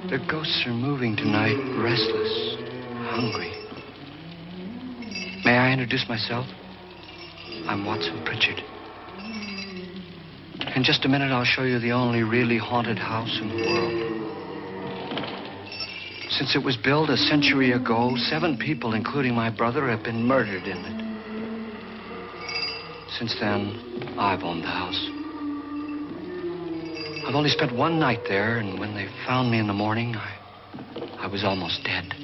The ghosts are moving tonight, restless, hungry. May I introduce myself? I'm Watson Pritchard. In just a minute, I'll show you the only really haunted house in the world. Since it was built a century ago, 7 people, including my brother, have been murdered in it. Since then, I've owned the house. I've only spent one night there, and when they found me in the morning, I was almost dead.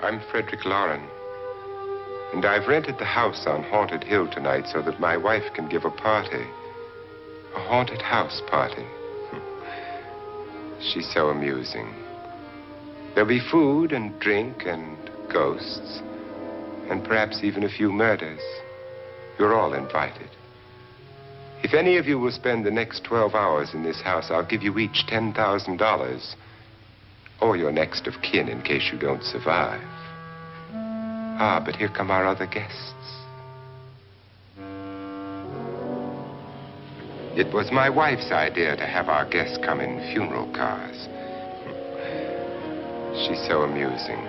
I'm Frederick Lauren, and I've rented the house on Haunted Hill tonight so that my wife can give a party. A haunted house party. She's so amusing. There'll be food and drink and ghosts, and perhaps even a few murders. You're all invited. If any of you will spend the next 12 hours in this house, I'll give you each $10,000, or your next of kin in case you don't survive. Ah, but here come our other guests. It was my wife's idea to have our guests come in funeral cars. She's so amusing.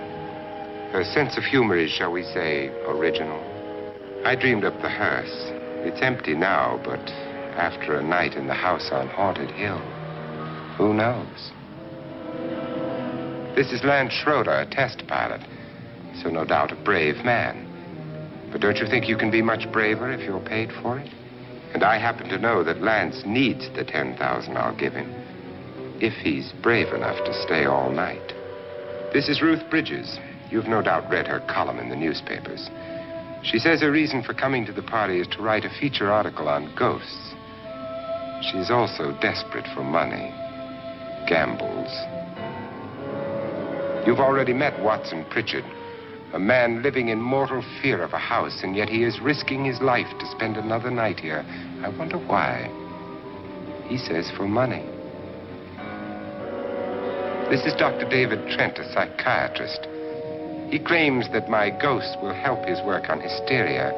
Her sense of humor is, shall we say, original. I dreamed up the hearse. It's empty now, but after a night in the house on Haunted Hill, who knows? This is Lance Schroeder, a test pilot, so no doubt a brave man. But don't you think you can be much braver if you're paid for it? And I happen to know that Lance needs the $10,000 I'll give him, if he's brave enough to stay all night. This is Ruth Bridges. You've no doubt read her column in the newspapers. She says her reason for coming to the party is to write a feature article on ghosts. She's also desperate for money. Gambles. You've already met Watson Pritchard, a man living in mortal fear of a house, and yet he is risking his life to spend another night here. I wonder why. He says for money. This is Dr. David Trent, a psychiatrist. He claims that my ghost will help his work on hysteria.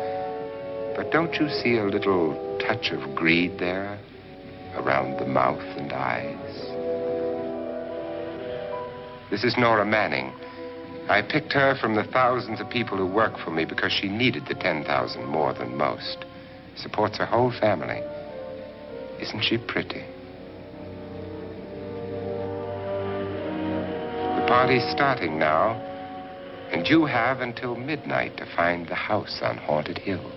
But don't you see a little touch of greed there around the mouth and eyes? This is Nora Manning. I picked her from the thousands of people who work for me because she needed the $10,000 more than most. Supports her whole family. Isn't she pretty? The party's starting now, and you have until midnight to find the house on Haunted Hill.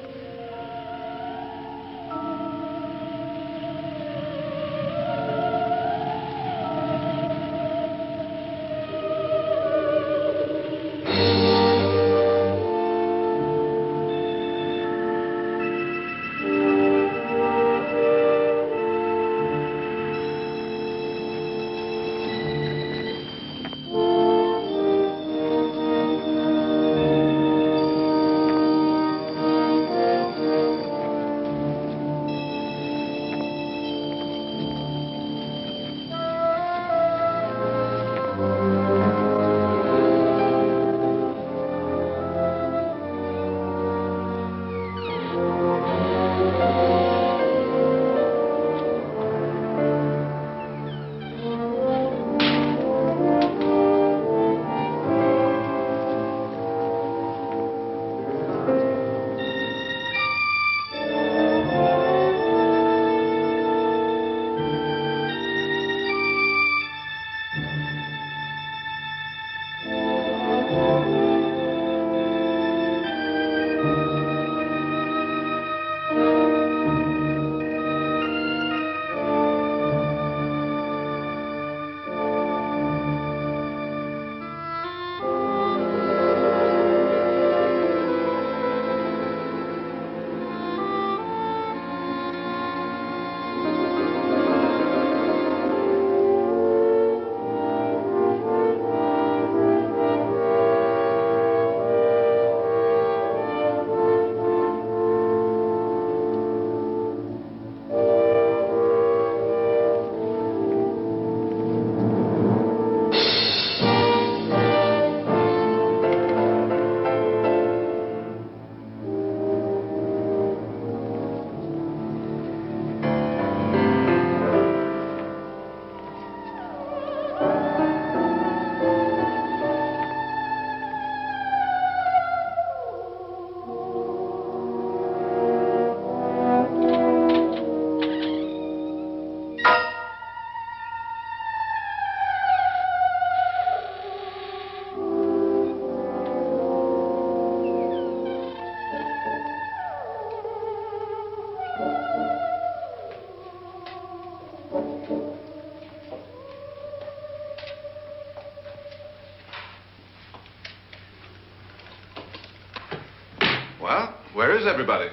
Well, where is everybody?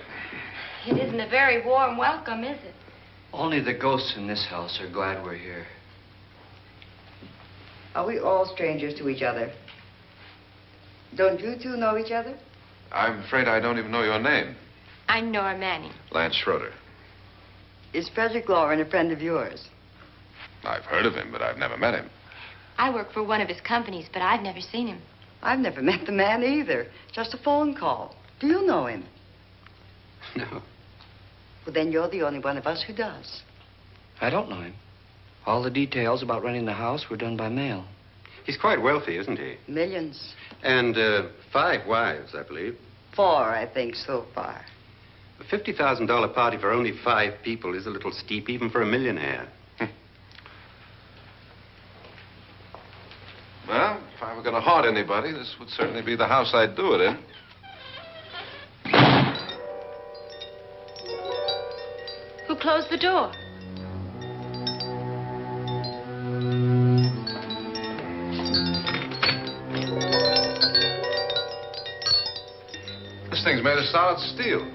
It isn't a very warm welcome, is it? Only the ghosts in this house are glad we're here. Are we all strangers to each other? Don't you two know each other? I'm afraid I don't even know your name. I'm Nora Manning. Lance Schroeder. Is Frederick Loren a friend of yours? I've heard of him, but I've never met him. I work for one of his companies, but I've never seen him. I've never met the man either. Just a phone call. Do you know him? No, Well, then you're the only one of us who does. I don't know him. All the details about renting the house were done by mail. He's quite wealthy, isn't he? Millions. And 5 wives, I believe. 4, I think, so far. A $50,000 party for only 5 people is a little steep, even for a millionaire. Well, if I were going to haunt anybody, this would certainly be the house I'd do it in. Who closed the door? This thing's made of solid steel.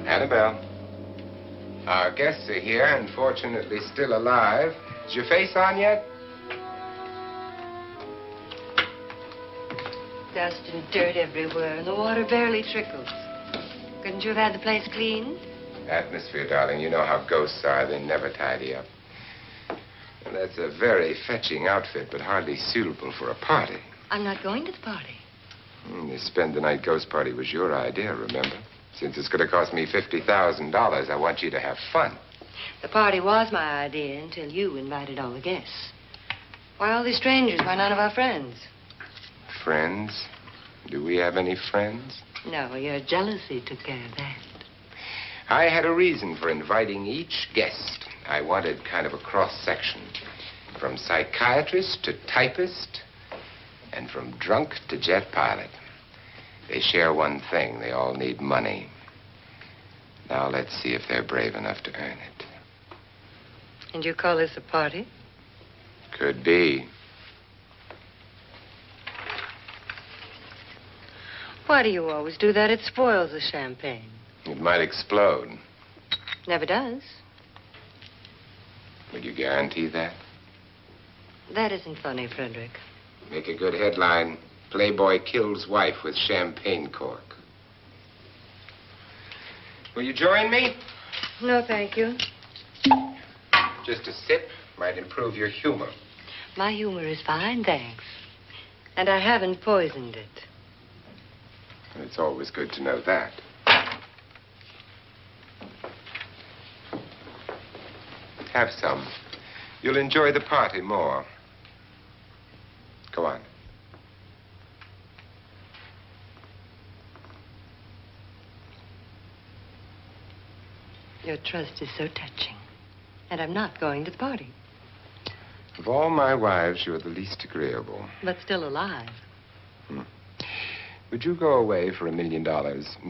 Annabelle, our guests are here, unfortunately still alive. Is your face on yet? Dust and dirt everywhere, and the water barely trickles. Couldn't you have had the place cleaned? Atmosphere, darling. You know how ghosts are. They never tidy up. Well, that's a very fetching outfit, but hardly suitable for a party. I'm not going to the party. The spend-the-night ghost party was your idea, remember? Since it's going to cost me $50,000, I want you to have fun. The party was my idea until you invited all the guests. Why all these strangers? Why none of our friends? Friends? Do we have any friends? No, your jealousy took care of that. I had a reason for inviting each guest. I wanted kind of a cross-section. From psychiatrist to typist, and from drunk to jet pilot. They share one thing. They all need money. Now let's see if they're brave enough to earn it. And you call this a party? Could be. Why do you always do that? It spoils the champagne. It might explode. Never does. Would you guarantee that? That isn't funny, Frederick. Make a good headline. Playboy kills wife with champagne cork. Will you join me? No, thank you. Just a sip might improve your humor. My humor is fine, thanks. And I haven't poisoned it. It's always good to know that. Have some. You'll enjoy the party more. Go on. Your trust is so touching. And I'm not going to the party. Of all my wives, you're the least agreeable. But still alive. Would you go away for $1 million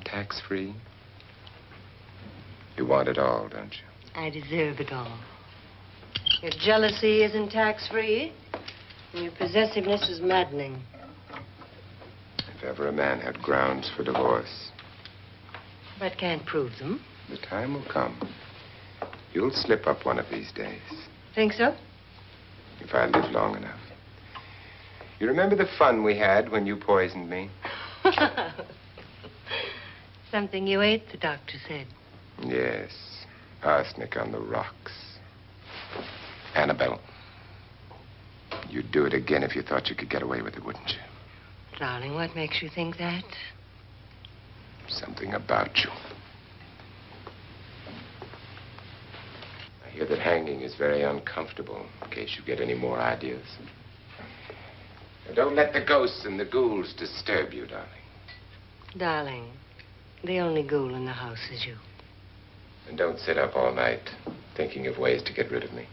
tax-free? You want it all, don't you? I deserve it all. Your jealousy isn't tax-free. And your possessiveness is maddening. If ever a man had grounds for divorce, But can't prove them. the time will come. You'll slip up one of these days. Think so? If I live long enough. You remember the fun we had when you poisoned me? Something you ate, the doctor said. Yes. Arsenic on the rocks. Annabelle, you'd do it again if you thought you could get away with it, wouldn't you? Darling, what makes you think that? Something about you. I hear that hanging is very uncomfortable, in case you get any more ideas. Now, don't let the ghosts and the ghouls disturb you, darling. Darling, The only ghoul in the house is you. And don't sit up all night thinking of ways to get rid of me.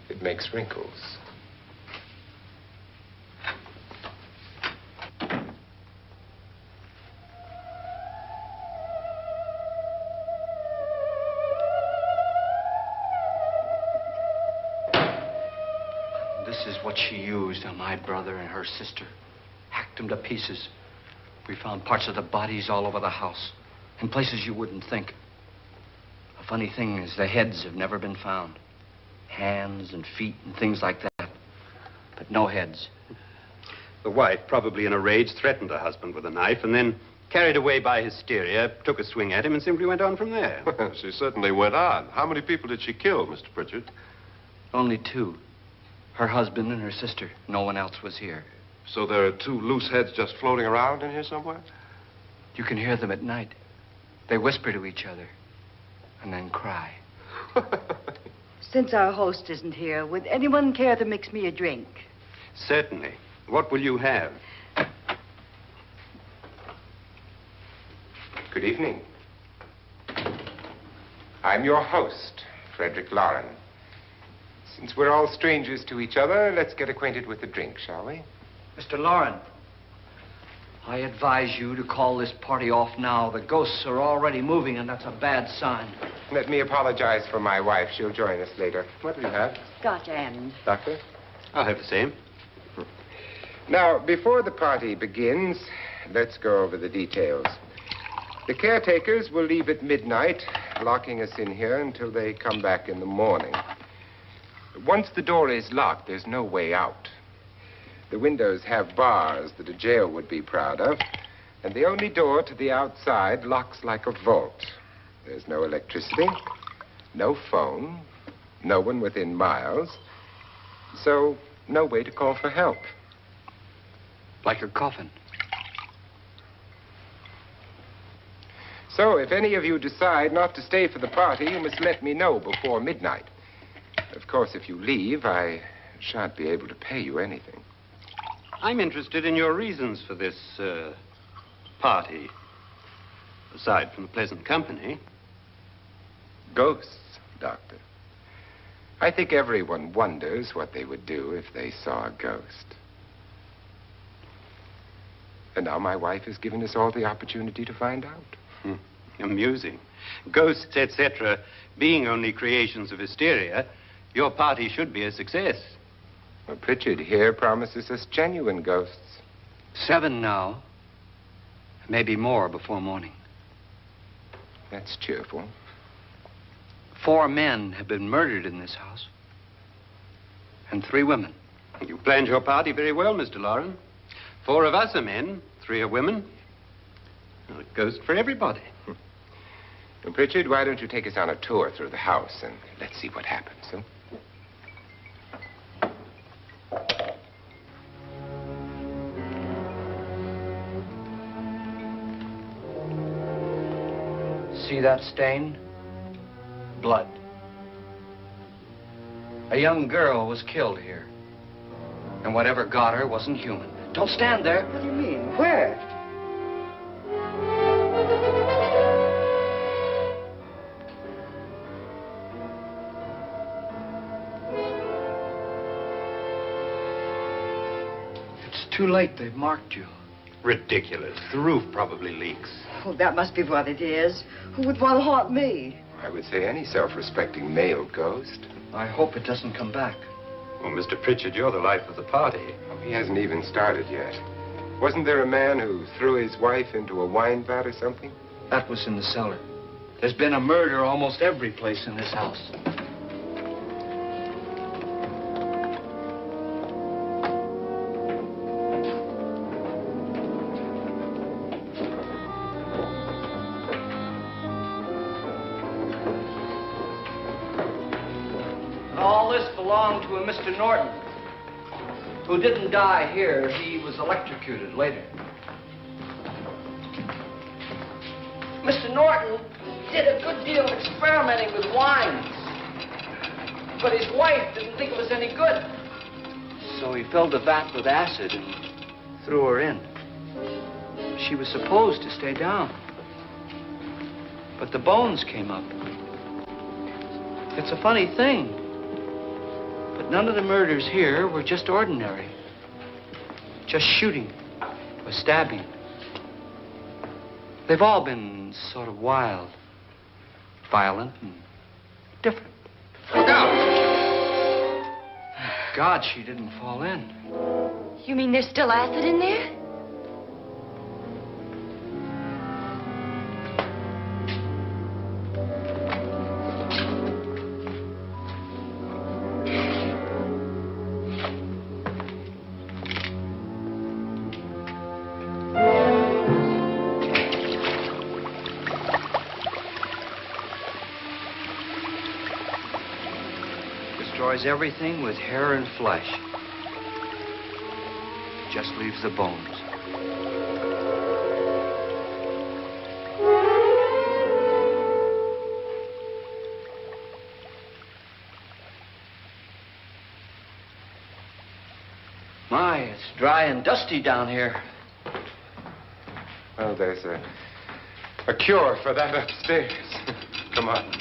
It makes wrinkles. This is what she used on my brother and her sister. Hacked them to pieces. We found parts of the bodies all over the house, in places you wouldn't think. The funny thing is the heads have never been found. Hands and feet and things like that. But no heads. The wife, probably in a rage, threatened her husband with a knife and then, carried away by hysteria, took a swing at him and simply went on from there. She certainly went on. How many people did she kill, Mr. Pritchard? Only two. Her husband and her sister. No one else was here. So there are two loose heads just floating around in here somewhere? You can hear them at night. They whisper to each other and then cry. Since our host isn't here, would anyone care to mix me a drink? Certainly. What will you have? Good evening. I'm your host, Frederick Lauren. Since we're all strangers to each other, let's get acquainted with a drink, shall we? Mr. Lauren, I advise you to call this party off now. The ghosts are already moving, and that's a bad sign. Let me apologize for my wife. She'll join us later. What will you have? Scotch and... Doctor? I'll have the same. Now, before the party begins, let's go over the details. The caretakers will leave at midnight, locking us in here until they come back in the morning. Once the door is locked, there's no way out. The windows have bars that a jail would be proud of, and the only door to the outside locks like a vault. There's no electricity, no phone, no one within miles, so no way to call for help. Like a coffin. So if any of you decide not to stay for the party, you must let me know before midnight. Of course, if you leave, I shan't be able to pay you anything. I'm interested in your reasons for this, party. Aside from the pleasant company. Ghosts, Doctor. I think everyone wonders what they would do if they saw a ghost. And now my wife has given us all the opportunity to find out. Amusing. Ghosts, etc., being only creations of hysteria, your party should be a success. Well, Pritchard here promises us genuine ghosts. 7 now. Maybe more before morning. That's cheerful. 4 men have been murdered in this house. And 3 women. You planned your party very well, Mr. Lauren. 4 of us are men, 3 are women. Well, a ghost for everybody. Well, Pritchard, why don't you take us on a tour through the house and let's see what happens, huh? See that stain? Blood. A young girl was killed here. And whatever got her wasn't human. Don't stand there. What do you mean? Where? It's too late. They've marked you. Ridiculous. The roof probably leaks. Oh, that must be what it is. Who would want to haunt me? I would say any self-respecting male ghost. I hope it doesn't come back. Well, Mr. Pritchard, you're the life of the party. Oh, he hasn't even started yet. Wasn't there a man who threw his wife into a wine vat or something? That was in the cellar. There's been a murder almost every place in this house. All this belonged to a Mr. Norton, who didn't die here. He was electrocuted later. Mr. Norton did a good deal of experimenting with wines, but his wife didn't think it was any good. So he filled the vat with acid and threw her in. She was supposed to stay down. But the bones came up. It's a funny thing. But none of the murders here were just ordinary. Just shooting or stabbing. They've all been sort of wild, violent, and different. Look out! Thank God she didn't fall in. You mean there's still acid in there? Destroys everything with hair and flesh. Just leaves the bones. My, it's dry and dusty down here. Well, there's a cure for that upstairs. Come on.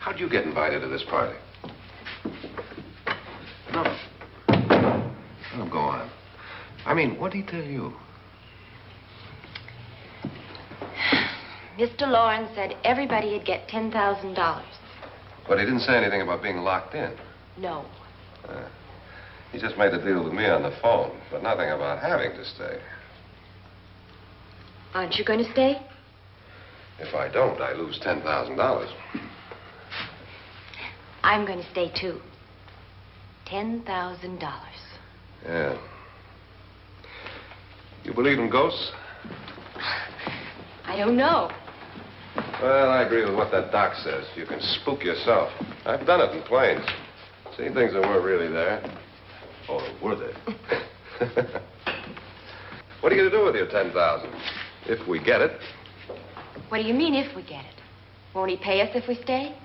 How'd you get invited to this party? No. Oh, go on. I mean, what did he tell you? Mr. Lawrence said everybody'd get $10,000. But he didn't say anything about being locked in. No. He just made the deal with me on the phone, but nothing about having to stay. Aren't you going to stay? If I don't, I lose $10,000. I'm going to stay, too. $10,000. Yeah. You believe in ghosts? I don't know. Well, I agree with what that doc says. You can spook yourself. I've done it in planes. Seen things that weren't really there. Or were they? What are you going to do with your $10,000? If we get it. What do you mean, if we get it? Won't he pay us if we stay?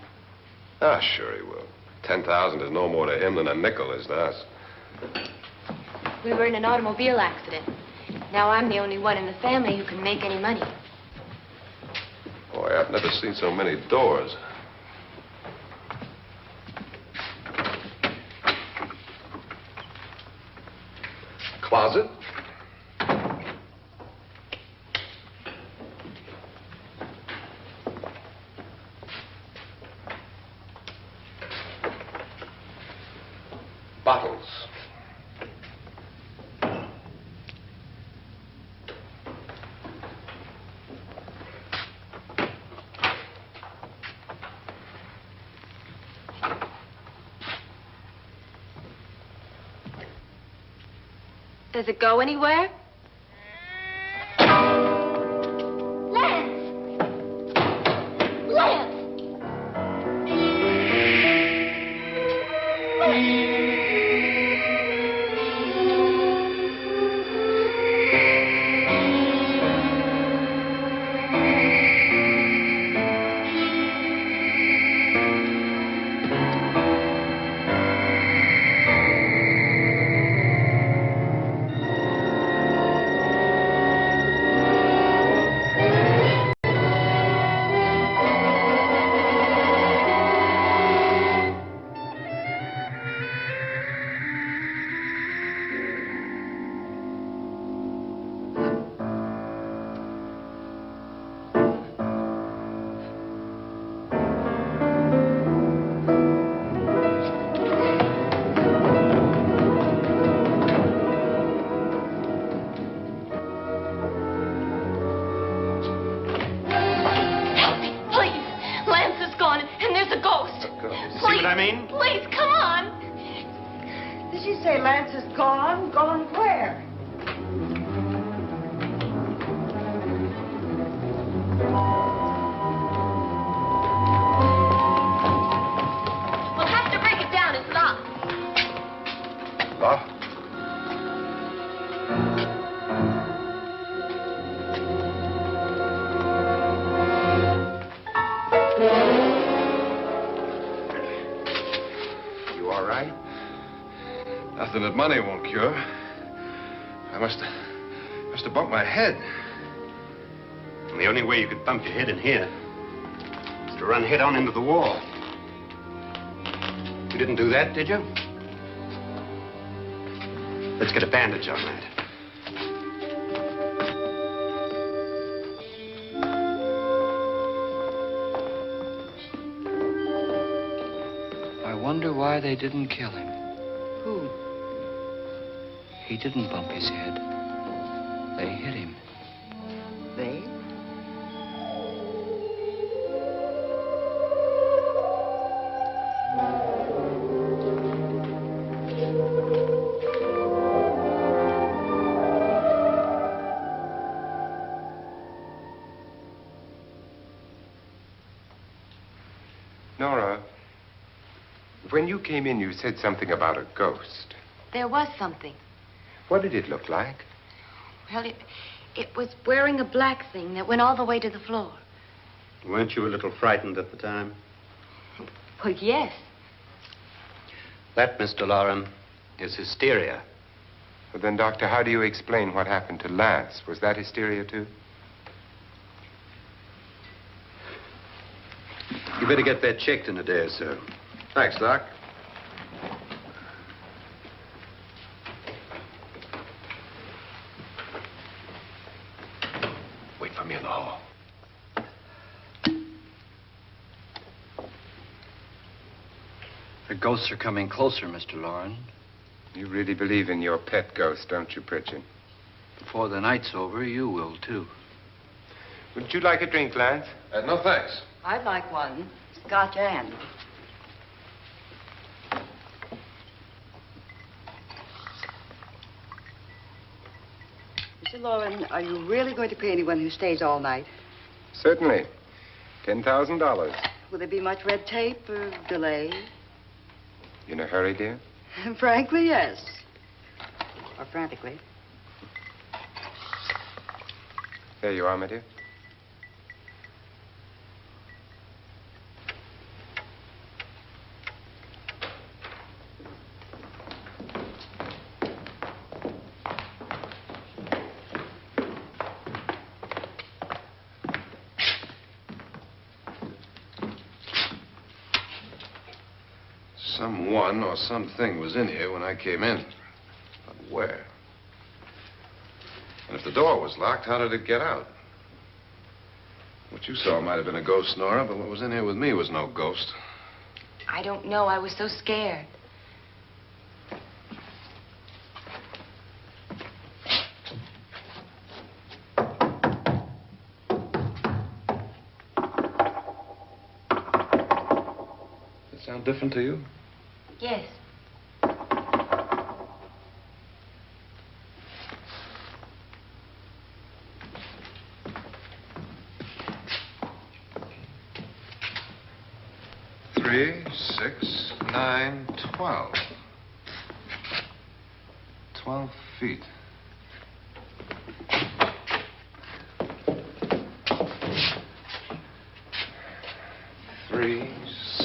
Ah, sure he will. 10,000 is no more to him than a nickel is to us. We were in an automobile accident. Now I'm the only one in the family who can make any money. Boy, I've never seen so many doors. Closet? Bottles. Does it go anywhere? Lance! Lance! I mean? Please, come on. Did she say Lance is gone? Gone where? We'll have to break it down. It's locked. Locked? Nothing that money won't cure. I must have bumped my head. And the only way you could bump your head in here is to run head on into the wall. You didn't do that, did you? Let's get a bandage on that. I wonder why they didn't kill him. Who? He didn't bump his head. They hit him. They? Nora, when you came in, you said something about a ghost. There was something. What did it look like? Well, it was wearing a black thing that went all the way to the floor. Weren't you a little frightened at the time? Well, yes. That, Mr. Loren, is hysteria. Well, then, Doctor, how do you explain what happened to Lance? Was that hysteria, too? You better get that checked in a day or so. Thanks, Doc. Wait for me in the hall. The ghosts are coming closer, Mr. Loren. You really believe in your pet ghost, don't you, Pritchard? Before the night's over, you will, too. Would you like a drink, Lance? No, thanks. I'd like one. Scotch and. Mr. Loren, are you really going to pay anyone who stays all night? Certainly. $10,000. Will there be much red tape or delay? In a hurry, dear? Frankly, yes. Or frantically. There you are, my dear. Someone or something was in here when I came in. But where? And if the door was locked, how did it get out? What you saw might have been a ghost, Nora, but what was in here with me was no ghost. I don't know. I was so scared. Does it sound different to you? Yes. Three, 6, 9, 12. 12 feet. Three,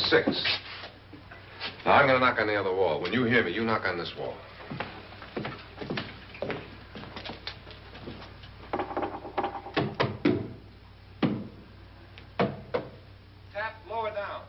6. Now, I'm going to knock on the other wall. When you hear me, you knock on this wall. Tap lower down.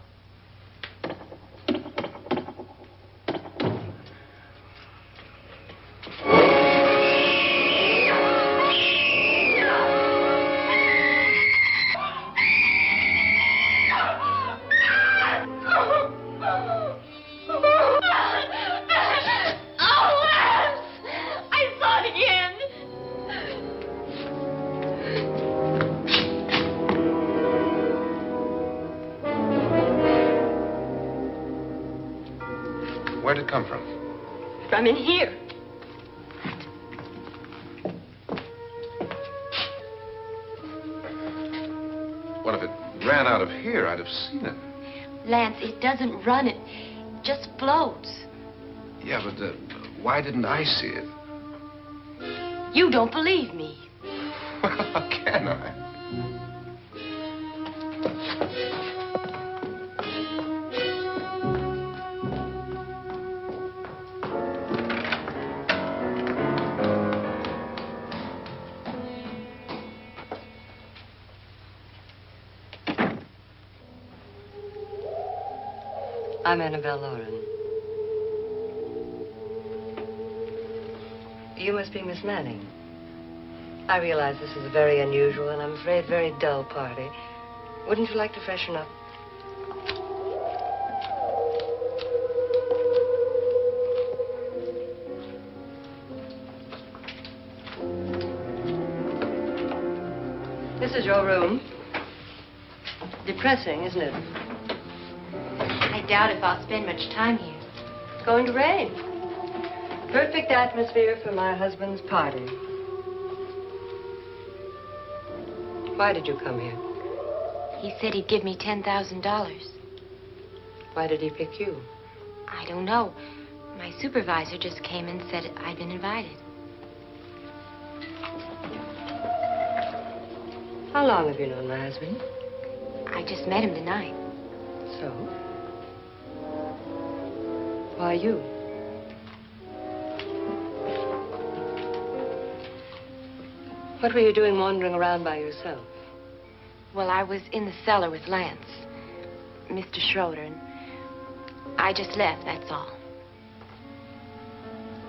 Where'd it come from? From in here. What if it ran out of here? I'd have seen it. Lance, it doesn't run. It just floats. Yeah, but why didn't I see it? You don't believe me. How can I? I'm Annabelle Lauren. You must be Miss Manning. I realize this is a very unusual and I'm afraid very dull party. Wouldn't you like to freshen up? This is your room. Depressing, isn't it? I doubt if I'll spend much time here. It's going to rain. Perfect atmosphere for my husband's party. Why did you come here? He said he'd give me $10,000. Why did he pick you? I don't know. My supervisor just came and said I'd been invited. How long have you known my husband? I just met him tonight. So? Why you? What were you doing wandering around by yourself? Well, I was in the cellar with Lance, Mr. Schroeder, and I just left, that's all.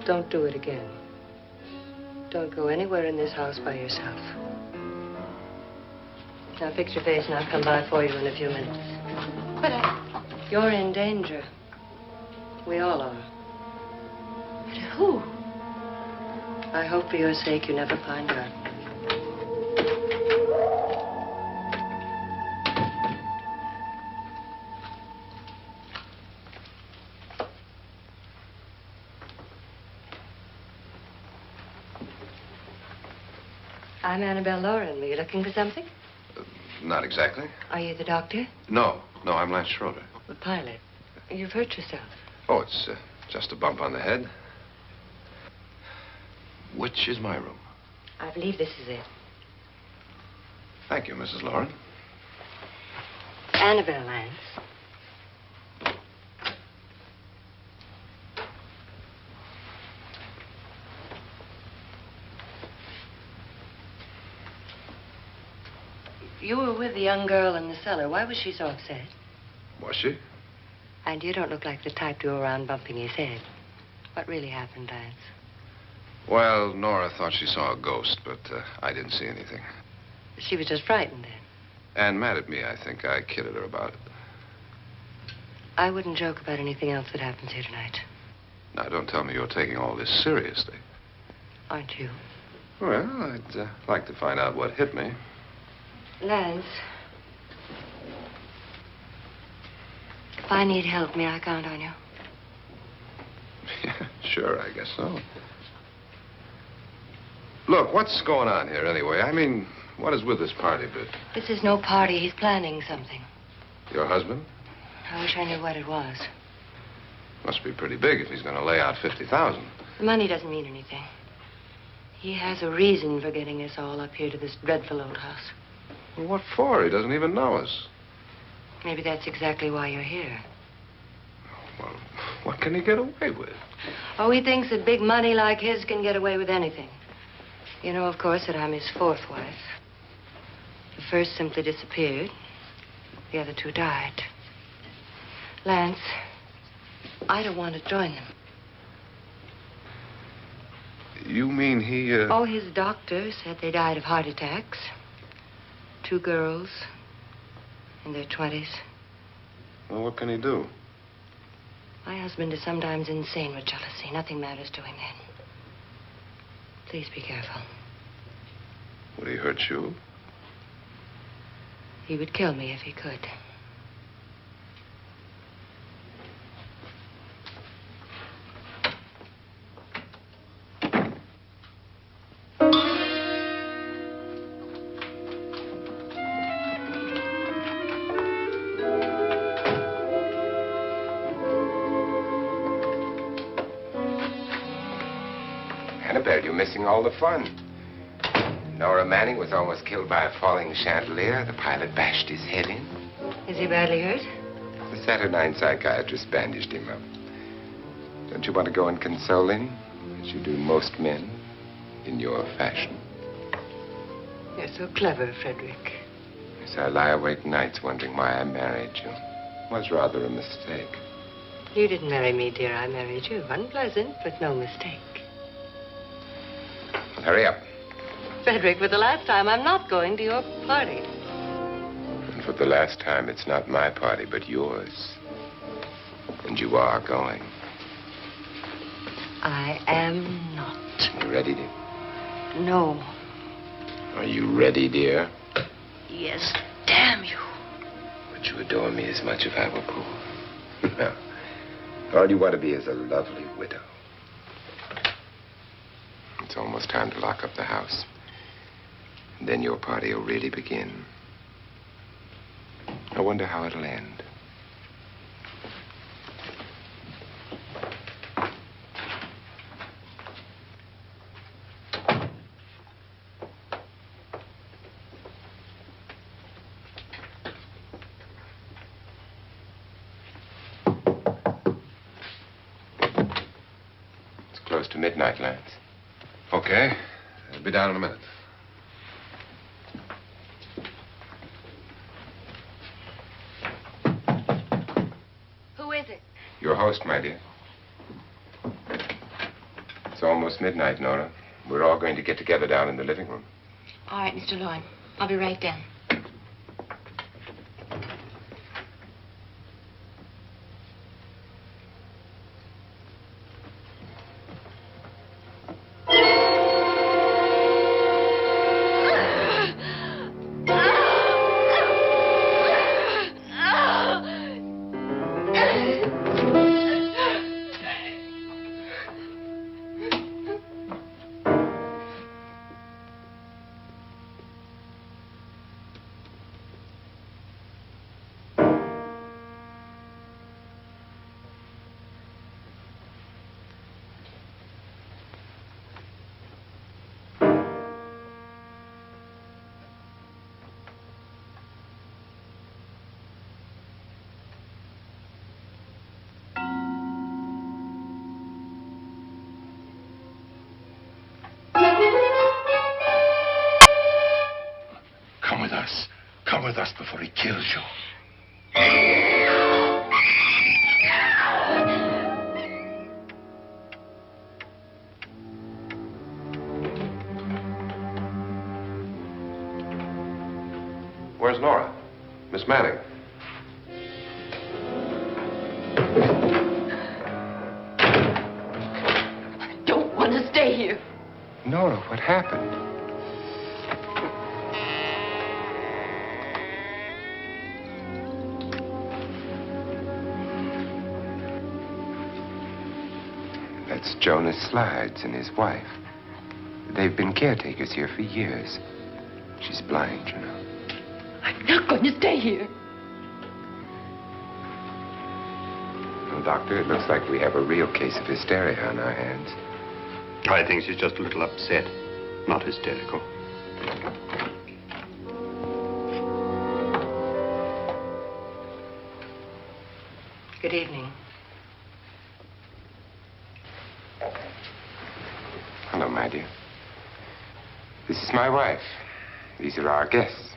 Don't do it again. Don't go anywhere in this house by yourself. Now fix your face and I'll come by for you in a few minutes. But You're in danger. We all are. but who? I hope for your sake you never find out. I'm Annabelle Lauren. Were you looking for something? Not exactly. Are you the doctor? No, I'm Lance Schroeder. The pilot. You've hurt yourself. Oh, it's just a bump on the head. Which is my room? I believe this is it. Thank you, Mrs. Lauren. Annabelle Lance. You were with the young girl in the cellar. Why was she so upset? Was she? And you don't look like the type to go around bumping his head. What really happened, Lance? Well, Nora thought she saw a ghost, but I didn't see anything. She was just frightened then. And mad at me, I think. I kidded her about it. I wouldn't joke about anything else that happens here tonight. Now, don't tell me you're taking all this seriously. Aren't you? Well, I'd like to find out what hit me. Lance. If I need help, may I count on you? Yeah, sure, I guess so. Look, what's going on here anyway? I mean, what is with this party bit? This is no party. He's planning something. Your husband? I wish I knew what it was. Must be pretty big if he's going to lay out 50,000. The money doesn't mean anything. He has a reason for getting us all up here to this dreadful old house. Well, what for? He doesn't even know us. Maybe that's exactly why you're here. Well, what can he get away with? Oh, he thinks that big money like his can get away with anything. You know, of course, that I'm his fourth wife. The first simply disappeared. The other two died. Lance, I don't want to join them. You mean he, Oh, his doctor said they died of heart attacks. 2 girls in their 20s. Well, what can he do? My husband is sometimes insane with jealousy. Nothing matters to him then. Please be careful. Would he hurt you? He would kill me if he could. Annabelle, you're missing all the fun. Nora Manning was almost killed by a falling chandelier. The pilot bashed his head in. Is he badly hurt? The Saturnine psychiatrist bandaged him up. Don't you want to go and console him, as you do most men, in your fashion? You're so clever, Frederick. Yes, I lie awake nights wondering why I married you. It was rather a mistake. You didn't marry me, dear. I married you. Unpleasant, but no mistake. Hurry up. Frederick, for the last time, I'm not going to your party. And for the last time, it's not my party, but yours. And you are going. I am not. You ready, dear? No. Are you ready, dear? Yes, damn you. Would you adore me as much if I were poor? No. All you want to be is a lovely widow. It's almost time to lock up the house. And then your party will really begin. I wonder how it'll end. It's close to midnight, Lance. Okay. I'll be down in a minute. Who is it? Your host, my dear. It's almost midnight, Nora. We're all going to get together down in the living room. All right, Mr. Lloyd. I'll be right down. Come with us. Come with us before he kills you. Where's Nora? Miss Manning. I don't want to stay here. Nora, what happened? That's Jonas Slides and his wife. They've been caretakers here for years. She's blind, you know. I'm not going to stay here. Well, Doctor, it looks like we have a real case of hysteria on our hands. I think she's just a little upset, not hysterical. Good evening. Hello, my dear. This is my wife. These are our guests.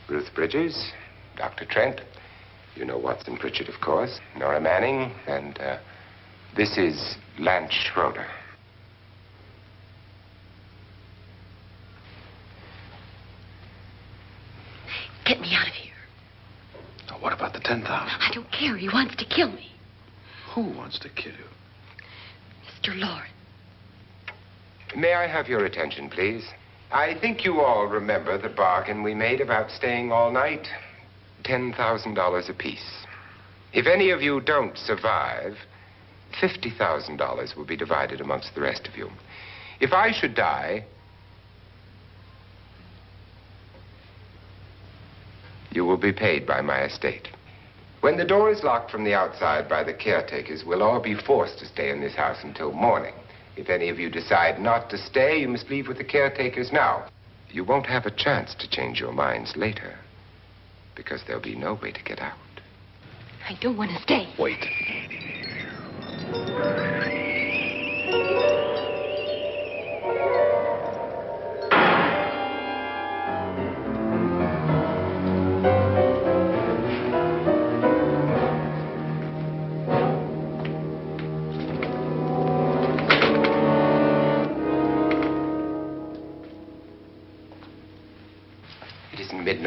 Ruth Bridges, Dr. Trent. You know Watson Pritchard, of course. Nora Manning, and this is Lance Schroeder. Get me out of here. Now, what about the 10,000? I don't care. He wants to kill me. Who wants to kill you? Mr. Lawrence. May I have your attention, please? I think you all remember the bargain we made about staying all night. $10,000 apiece. If any of you don't survive, $50,000 will be divided amongst the rest of you. If I should die, you will be paid by my estate. When the door is locked from the outside by the caretakers, we'll all be forced to stay in this house until morning. If any of you decide not to stay, you must leave with the caretakers now. You won't have a chance to change your minds later, because there'll be no way to get out. I don't want to stay. Wait.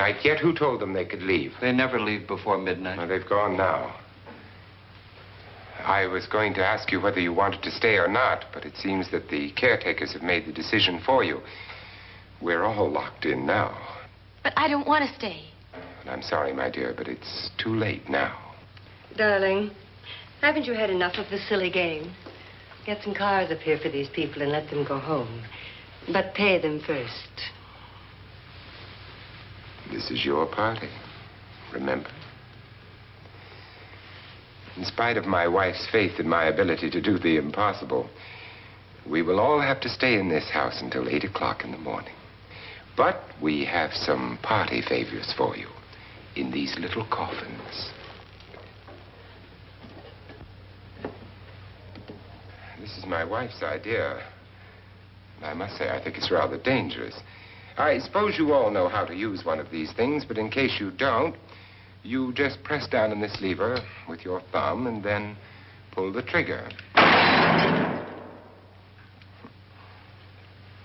midnight yet? Who told them they could leave? They never leave before midnight. Well, they've gone now. I was going to ask you whether you wanted to stay or not, but it seems that the caretakers have made the decision for you. We're all locked in now. But I don't want to stay. And I'm sorry, my dear, but it's too late now. Darling, haven't you had enough of the silly game? Get some cars up here for these people and let them go home. But pay them first. This is your party, remember? In spite of my wife's faith in my ability to do the impossible, we will all have to stay in this house until 8 o'clock in the morning. But we have some party favors for you in these little coffins. This is my wife's idea. I must say, I think it's rather dangerous. I suppose you all know how to use one of these things, but in case you don't, you just press down on this lever with your thumb and then pull the trigger.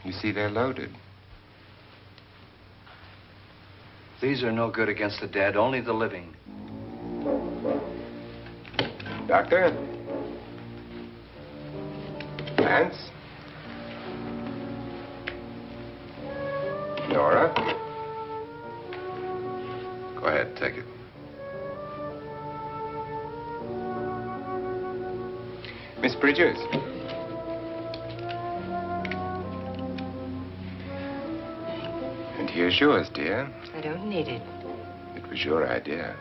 You see, they're loaded. These are no good against the dead, only the living. Doctor? Lance? Nora? Go ahead, take it. Miss Bridges? And here's yours, dear. I don't need it. It was your idea.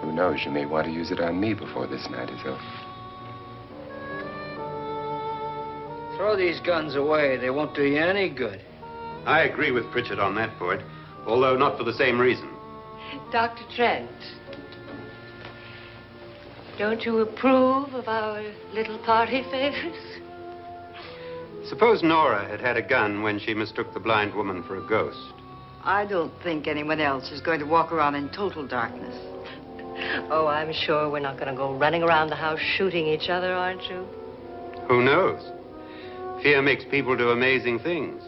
Who knows, you may want to use it on me before this night is over. Throw these guns away. They won't do you any good. I agree with Pritchard on that point, although not for the same reason. Dr. Trent, don't you approve of our little party favors? Suppose Nora had had a gun when she mistook the blind woman for a ghost. I don't think anyone else is going to walk around in total darkness. Oh, I'm sure we're not going to go running around the house shooting each other, aren't you? Who knows? Fear makes people do amazing things.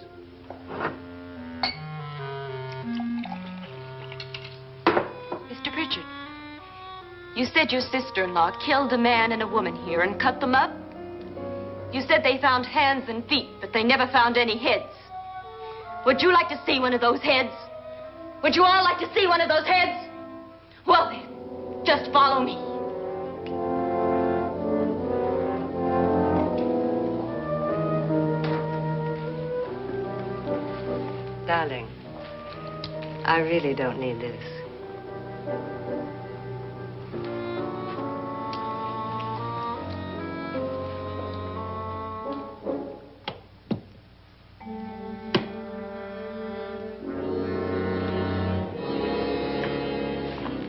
Mr. Pritchard, you said your sister-in-law killed a man and a woman here and cut them up? You said they found hands and feet, but they never found any heads. Would you like to see one of those heads? Would you all like to see one of those heads? Well then, just follow me. Darling, I really don't need this.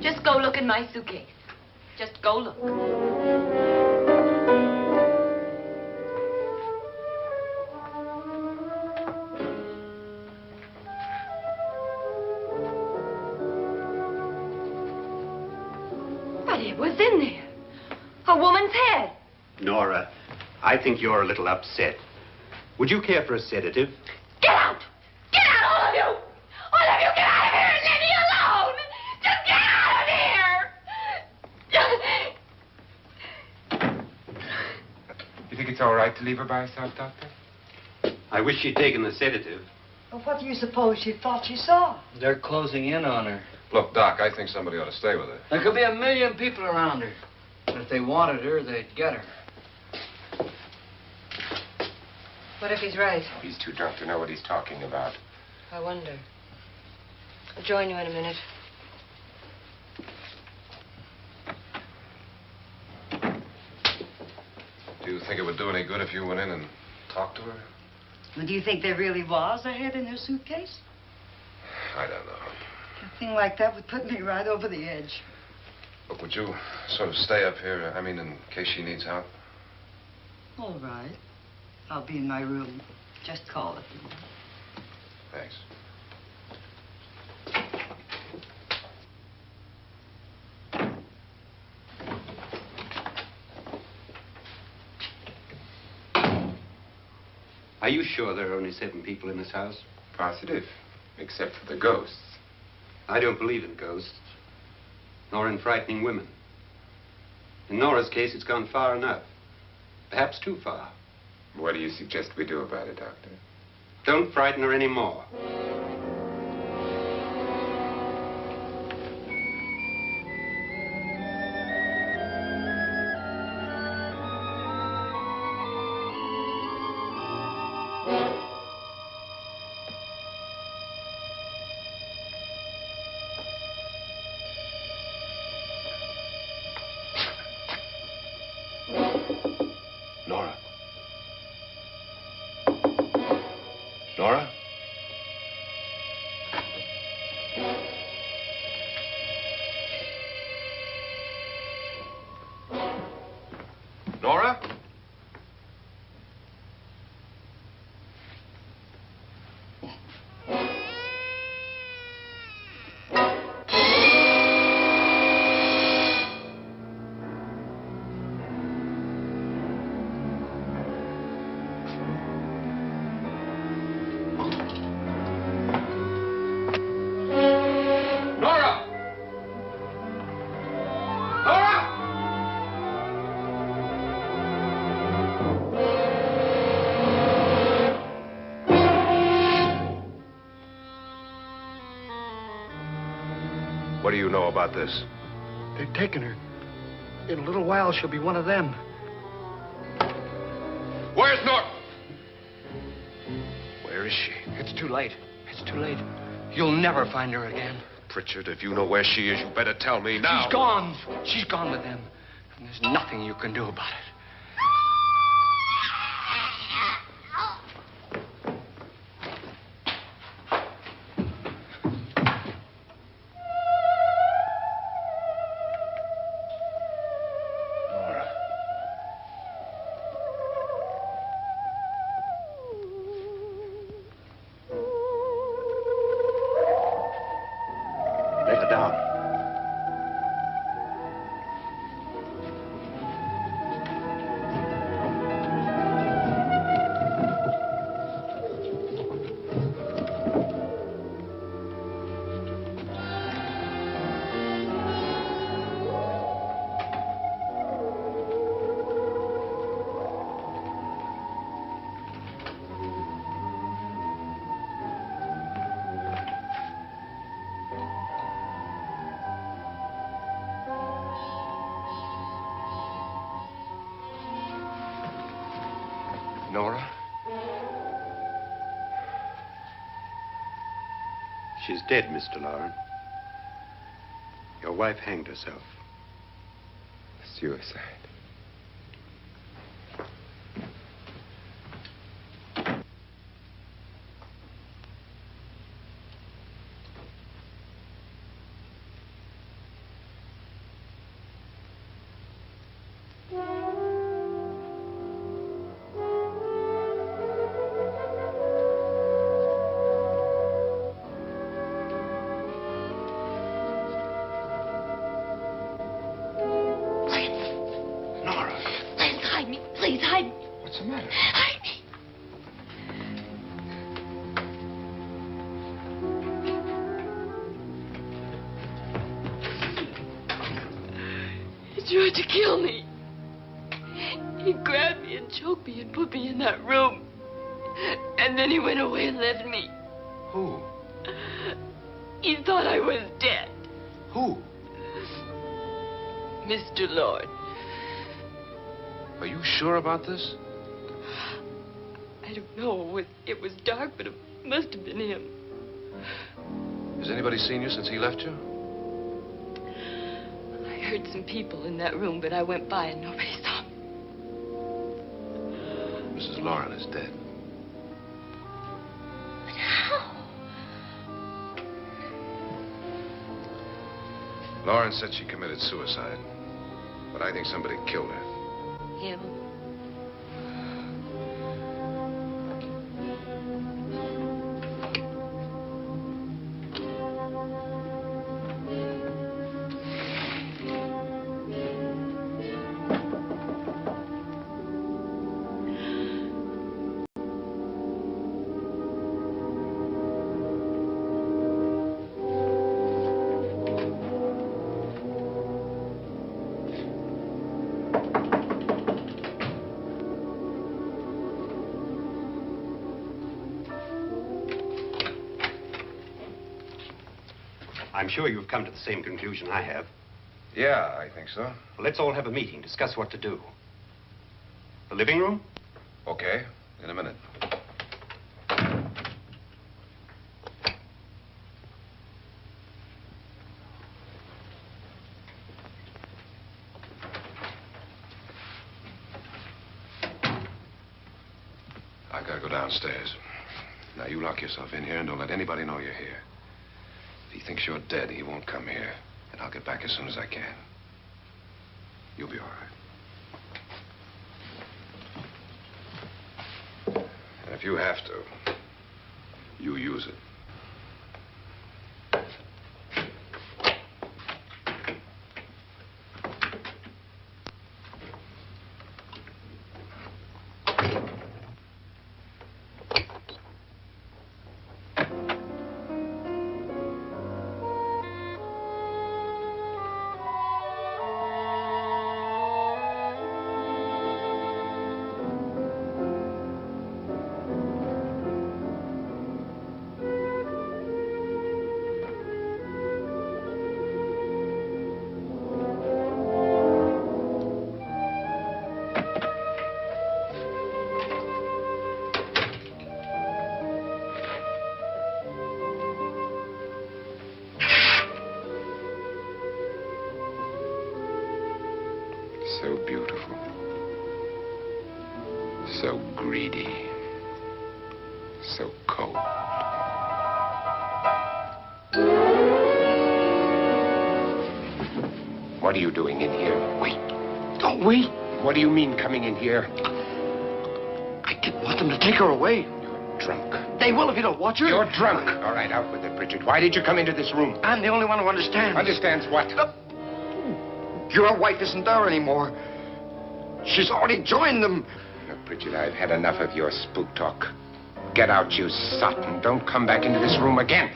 Just go look in my suitcase. Just go look. But it was in there. A woman's head. Nora, I think you're a little upset. Would you care for a sedative? Get out! Get out, all of you! All of you, get out of here and leave me alone! Just get out of here! You think it's all right to leave her by herself, Doctor? I wish she'd taken the sedative. Well, what do you suppose she thought she saw? They're closing in on her. Look, Doc, I think somebody ought to stay with her. There could be 1 million people around her. But if they wanted her, they'd get her. What if he's right? He's too drunk to know what he's talking about. I wonder. I'll join you in a minute. Do you think it would do any good if you went in and talked to her? Well, do you think there really was a head in her suitcase? I don't know. A thing like that would put me right over the edge. Look, would you sort of stay up here, I mean, in case she needs help? All right. I'll be in my room. Just call if you want. Thanks. Are you sure there are only 7 people in this house? Positive, except for the ghosts. I don't believe in ghosts, nor in frightening women. In Nora's case, it's gone far enough. Perhaps too far. What do you suggest we do about it, Doctor? Don't frighten her anymore. Nora? Nora? Nora? Nora! Nora! What do you know about this? They've taken her. In a little while, she'll be one of them. Where's Nora? Where is she? It's too late. It's too late. You'll never find her again. Pritchard, if you know where she is, you better tell me now. She's gone. She's gone with them. And there's nothing you can do about it. Nora. Let her down. Nora? She's dead, Mr. Loren. Your wife hanged herself. Suicide. Nora, Please hide me. Please hide me. what's the matter? Hide me. He tried to kill me. He grabbed me and choked me and put me in that room. And then he went away and left me. Who? He thought I was dead. Who? Mr. Lord. Are you sure about this? I don't know. It was dark, but it must have been him. Has anybody seen you since he left you? I heard some people in that room, but I went by and nobody saw me. Mrs. Loren is dead. But how? Loren said she committed suicide, but I think somebody killed her. Him. I'm sure you've come to the same conclusion I have. Yeah, I think so. Well, let's all have a meeting, discuss what to do. The living room? Okay, in a minute. I gotta go downstairs. Now, you lock yourself in here and don't let anybody know you're here. If he thinks you're dead, he won't come here. And I'll get back as soon as I can. You'll be all right. And if you have to, you use it. So beautiful. So greedy. So cold. What are you doing in here? Wait. Don't wait. What do you mean coming in here? I didn't want them to take her away. You're drunk. They will if you don't watch her. You're drunk. All right, out with it, Bridget. Why did you come into this room? I'm the only one who understands. Understands what? Your wife isn't there anymore. She's already joined them. Look, Bridget, I've had enough of your spook talk. Get out, you sot, and don't come back into this room again.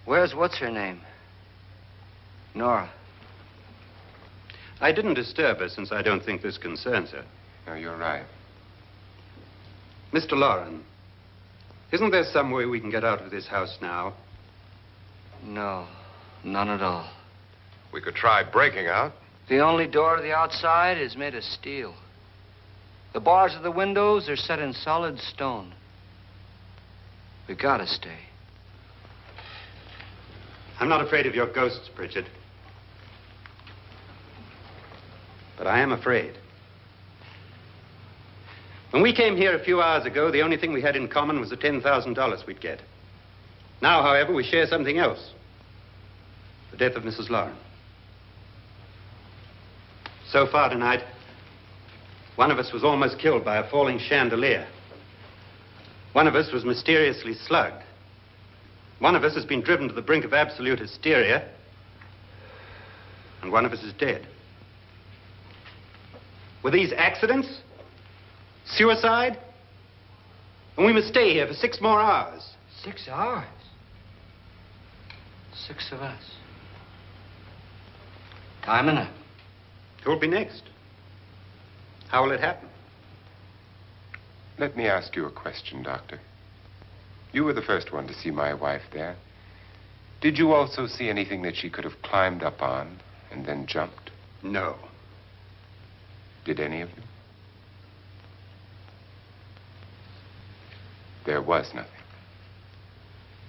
Where's what's-her-name? Nora. I didn't disturb her since I don't think this concerns her. No, you're right. Mr. Loren, isn't there some way we can get out of this house now? No, none at all. We could try breaking out. The only door to the outside is made of steel. The bars of the windows are set in solid stone. We gotta stay. I'm not afraid of your ghosts, Bridget. But I am afraid. When we came here a few hours ago, the only thing we had in common was the $10,000 we'd get. Now, however, we share something else. The death of Mrs. Loren. So far tonight, one of us was almost killed by a falling chandelier. One of us was mysteriously slugged. One of us has been driven to the brink of absolute hysteria, and one of us is dead. Were these accidents? Suicide? And we must stay here for 6 more hours. 6 hours? 6 of us. Time enough. Who'll be next? How will it happen? Let me ask you a question, Doctor. You were the first one to see my wife there. Did you also see anything that she could have climbed up on and then jumped? No. Did any of you? There was nothing.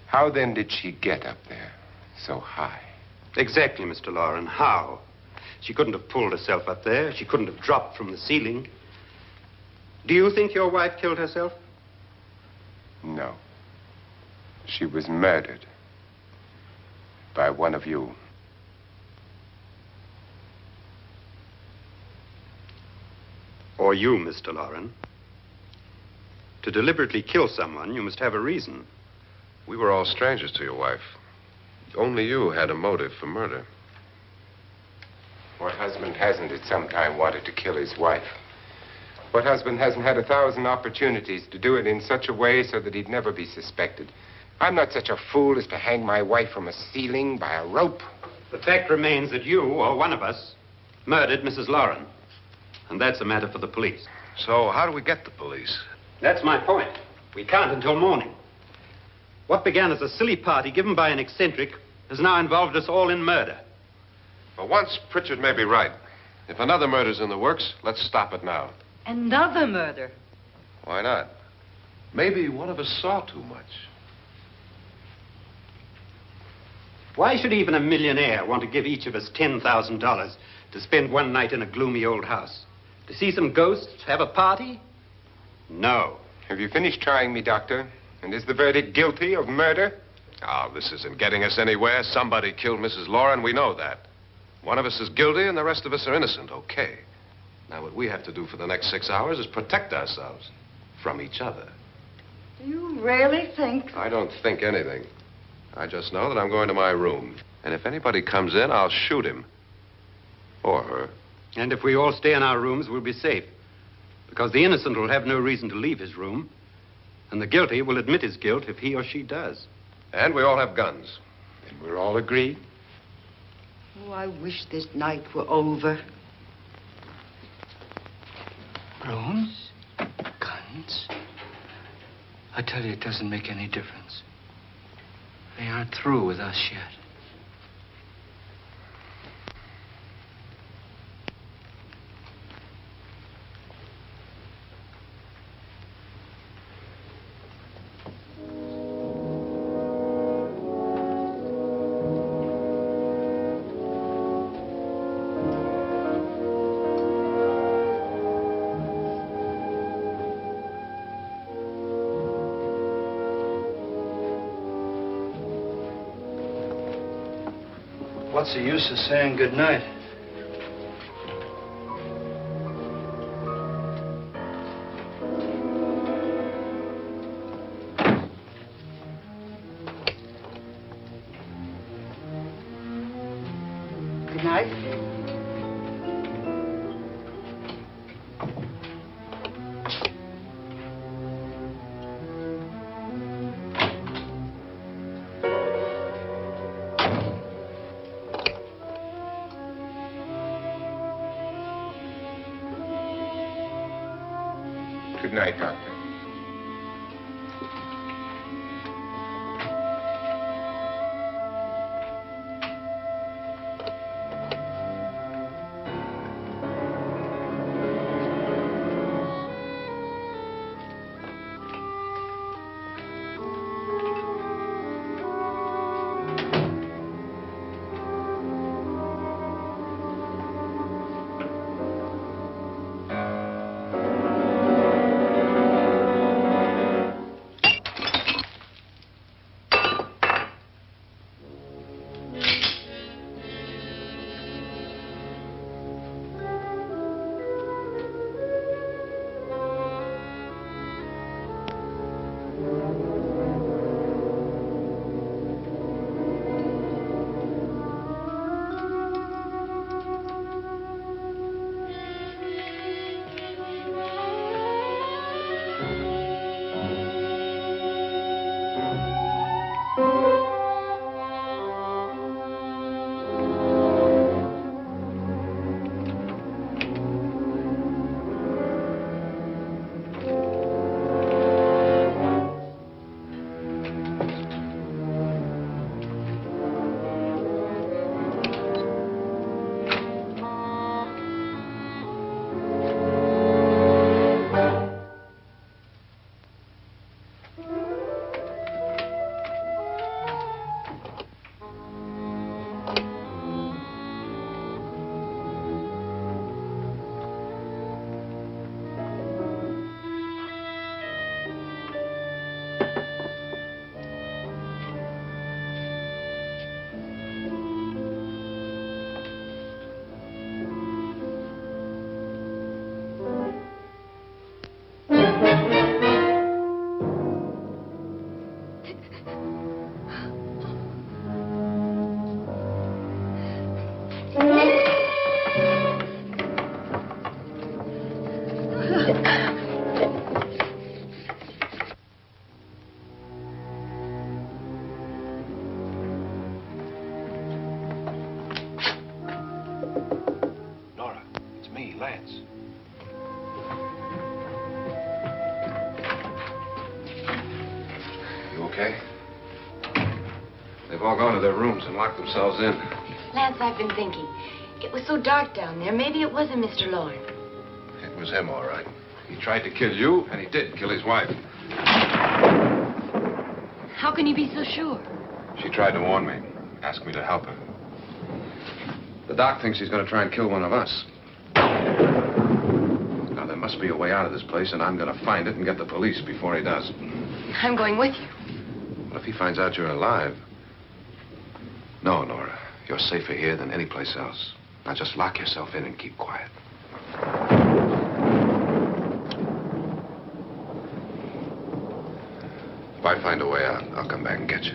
How then did she get up there so high? Exactly, Mr. Loren. How? She couldn't have pulled herself up there. She couldn't have dropped from the ceiling. Do you think your wife killed herself? No. She was murdered by one of you. Or you, Mr. Loren. To deliberately kill someone, you must have a reason. We were all strangers to your wife. Only you had a motive for murder. What husband hasn't at some time wanted to kill his wife? What husband hasn't had 1,000 opportunities to do it in such a way so that he'd never be suspected? I'm not such a fool as to hang my wife from a ceiling by a rope. The fact remains that you, or one of us, murdered Mrs. Lauren. And that's a matter for the police. So how do we get the police? That's my point. We can't until morning. What began as a silly party given by an eccentric has now involved us all in murder. For once, Pritchard may be right. If another murder's in the works, let's stop it now. Another murder? Why not? Maybe one of us saw too much. Why should even a millionaire want to give each of us $10,000 to spend one night in a gloomy old house? To see some ghosts, have a party? No. Have you finished trying me, Doctor? And is the verdict guilty of murder? Oh, this isn't getting us anywhere. Somebody killed Mrs. Lauren. We know that. One of us is guilty and the rest of us are innocent. Okay. Now, what we have to do for the next 6 hours is protect ourselves from each other. Do you really think? I don't think anything. I just know that I'm going to my room. And if anybody comes in, I'll shoot him. Or her. And if we all stay in our rooms, we'll be safe. Because the innocent will have no reason to leave his room. And the guilty will admit his guilt if he or she does. And we all have guns. And we're all agreed? Oh, I wish this night were over. Rooms? Guns? I tell you, it doesn't make any difference. They aren't through with us yet. What's the use of saying goodnight? Good night. Good night, Doctor. okay? They've all gone to their rooms and locked themselves in. Lance, I've been thinking. It was so dark down there. Maybe it wasn't Mr. Lorne. It was him, all right. He tried to kill you, and he did kill his wife. How can you be so sure? She tried to warn me, asked me to help her. The doc thinks he's going to try and kill one of us. Now, there must be a way out of this place, and I'm going to find it and get the police before he does. I'm going with you. What if he finds out you're alive? No, Nora. You're safer here than any place else. Now, just lock yourself in and keep quiet. If I find a way out, I'll come back and get you.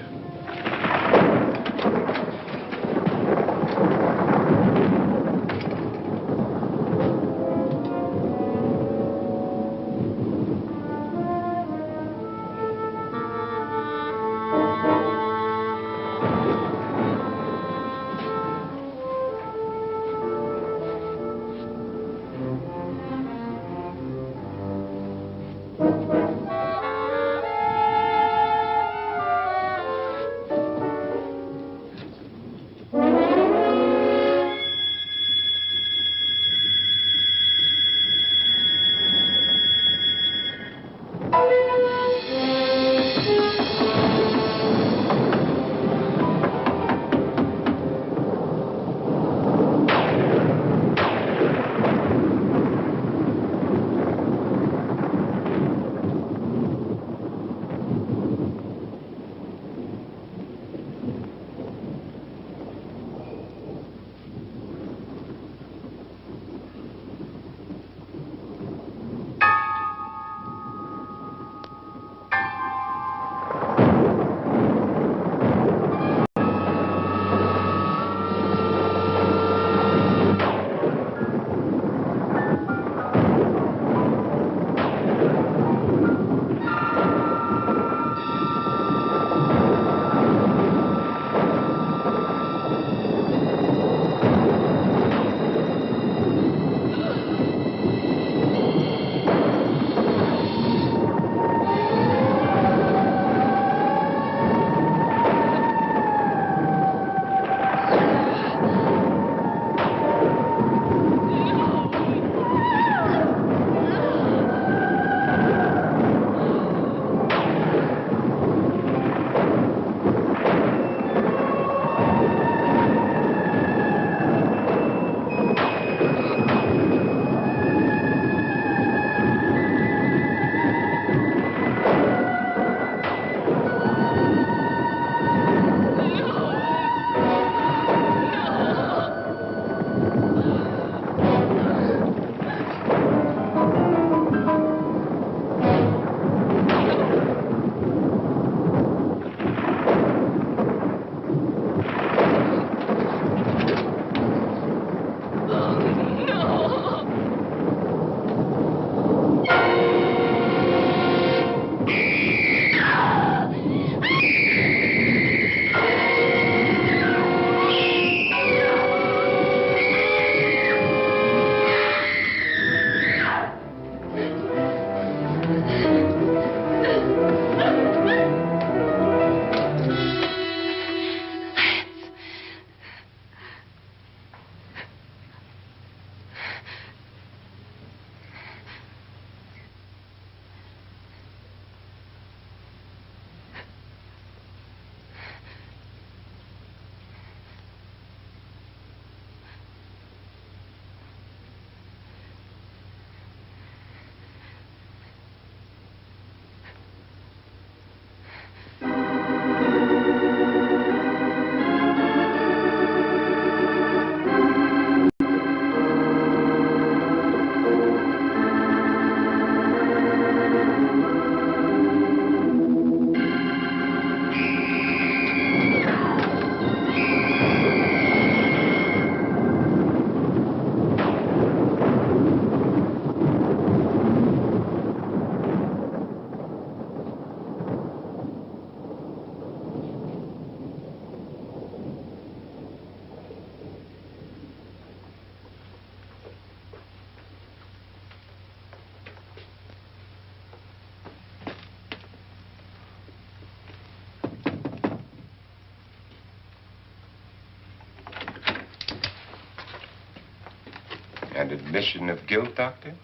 admission of guilt, Doctor?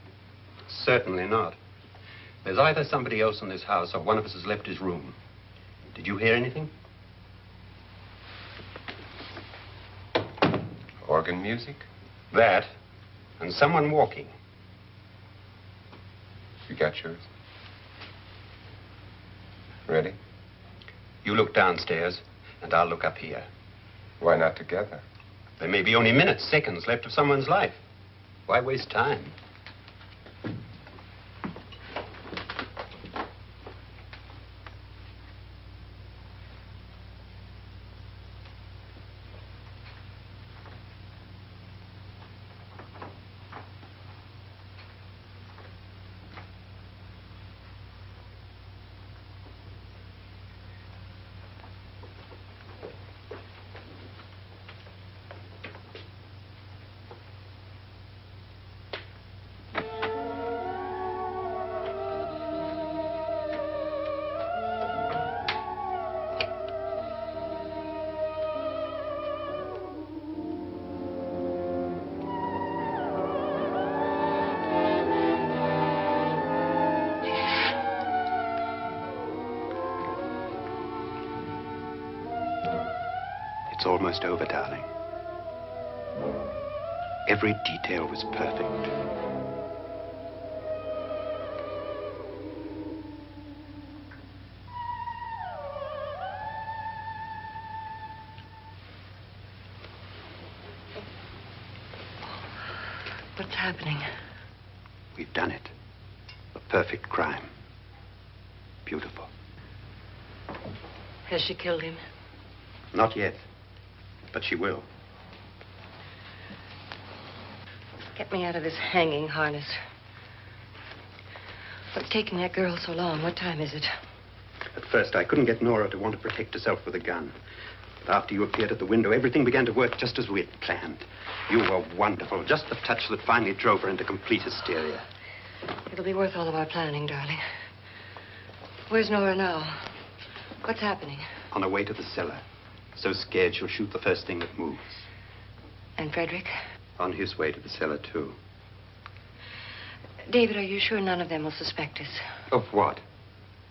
Certainly not. There's either somebody else in this house or one of us has left his room. Did you hear anything? Organ music? That, and someone walking. You got yours? Ready? You look downstairs, and I'll look up here. Why not together? There may be only minutes, seconds left of someone's life. Why waste time? It's almost over, darling. Every detail was perfect. What's happening? We've done it. A perfect crime. Beautiful. Has she killed him? Not yet, but she will. Get me out of this hanging harness. What's taking that girl so long? What time is it? At first, I couldn't get Nora to want to protect herself with a gun. But after you appeared at the window, everything began to work just as we had planned. You were wonderful. Just the touch that finally drove her into complete hysteria. It'll be worth all of our planning, darling. Where's Nora now? What's happening? On her way to the cellar. So scared she'll shoot the first thing that moves. And Frederick? On his way to the cellar, too. David, are you sure none of them will suspect us? Of what?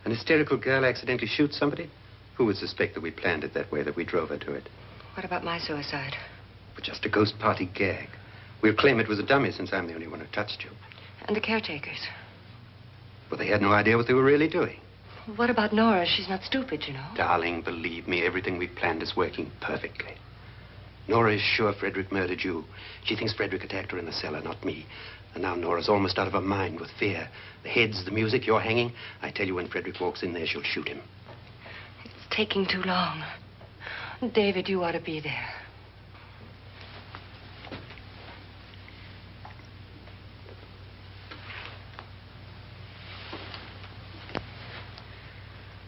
An hysterical girl accidentally shoots somebody? Who would suspect that we planned it that way, that we drove her to it? What about my suicide? But just a ghost party gag. We'll claim it was a dummy since I'm the only one who touched you. And the caretakers? But they had no idea what they were really doing. What about Nora? She's not stupid, you know. Darling, believe me, everything we planned is working perfectly. Nora is sure Frederick murdered you. She thinks Frederick attacked her in the cellar, not me. And now Nora's almost out of her mind with fear. The heads, the music, you're hanging. I tell you, when Frederick walks in there, she'll shoot him. It's taking too long. David, you ought to be there.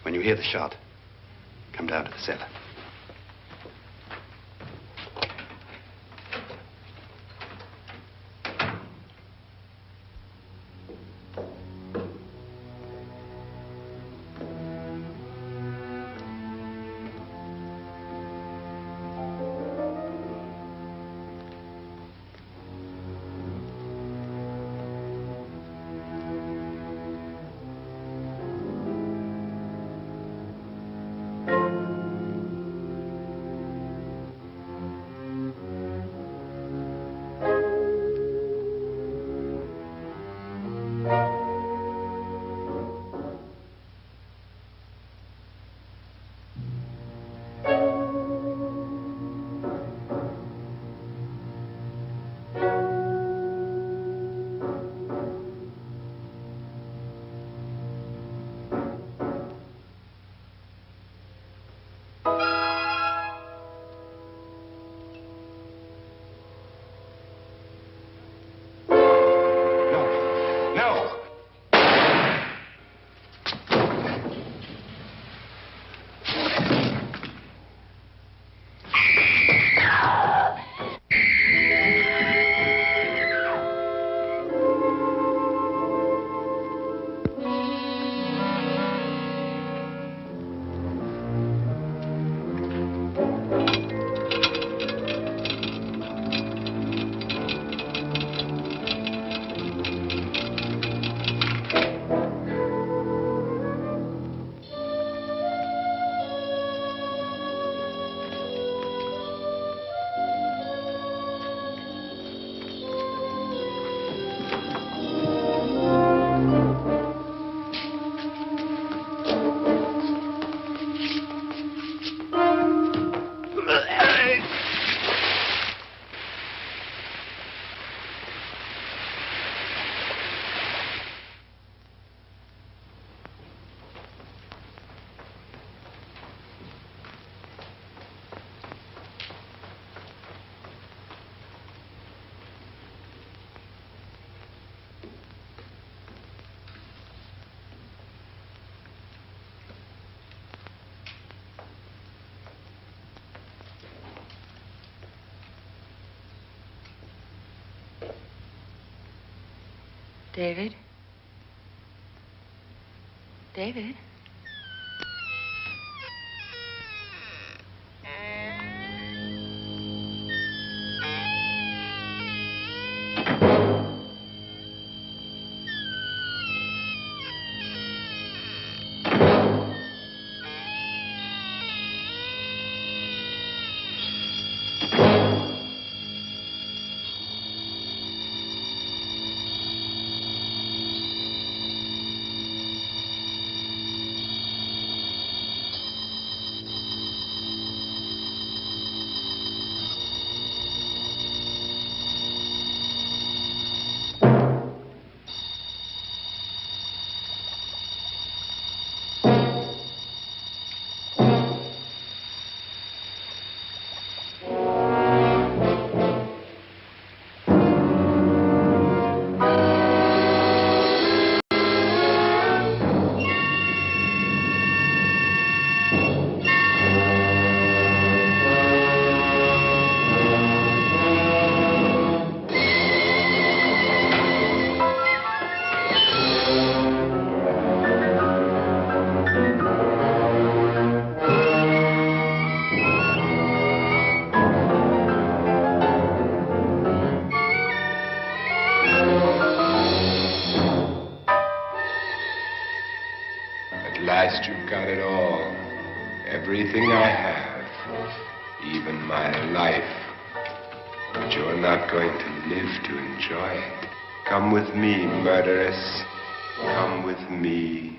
When you hear the shot, come down to the cellar. David? David? At last you've got it all. Everything I have. Even my life. But you're not going to live to enjoy it. Come with me, murderess. Come with me.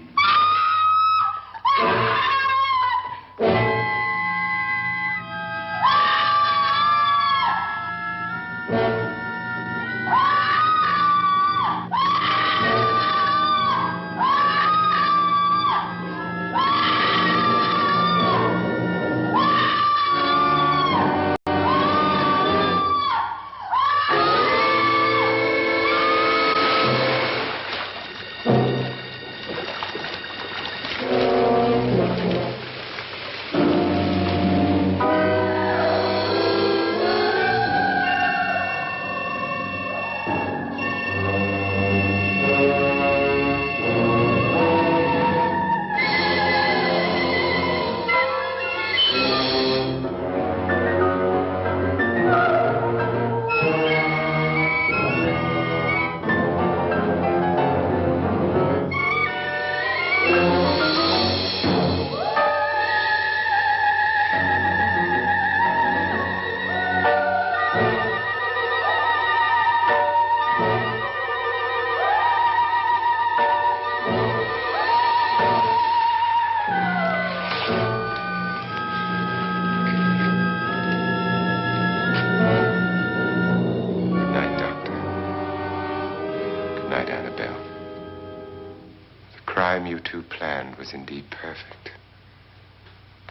You two planned was indeed perfect.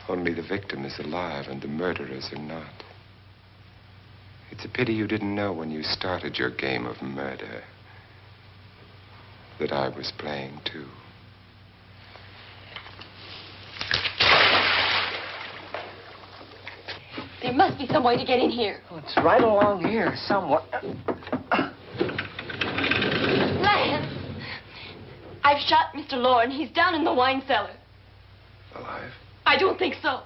Only the victim is alive and the murderers are not. It's a pity you didn't know when you started your game of murder that I was playing too. There must be some way to get in here. Oh, it's right along here somewhere. Lance! I've shot Mr. Loren. He's down in the wine cellar. Alive? I don't think so.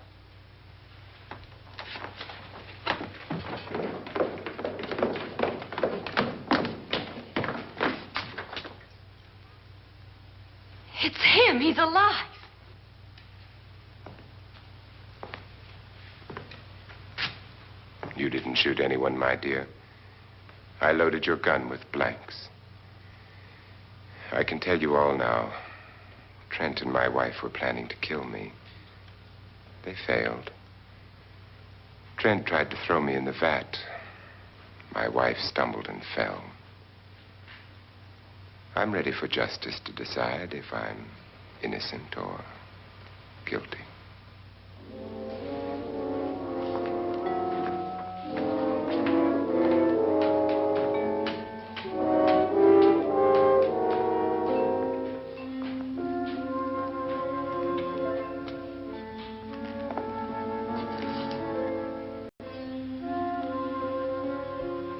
It's him. He's alive. You didn't shoot anyone, my dear. I loaded your gun with blanks. I can tell you all now. Trent and my wife were planning to kill me. They failed. Trent tried to throw me in the vat. My wife stumbled and fell. I'm ready for justice to decide if I'm innocent or guilty.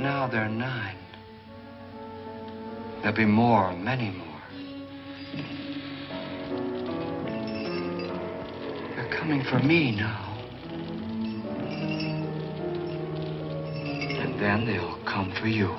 Now they're 9. There'll be more, many more. They're coming for me now. And then they'll come for you.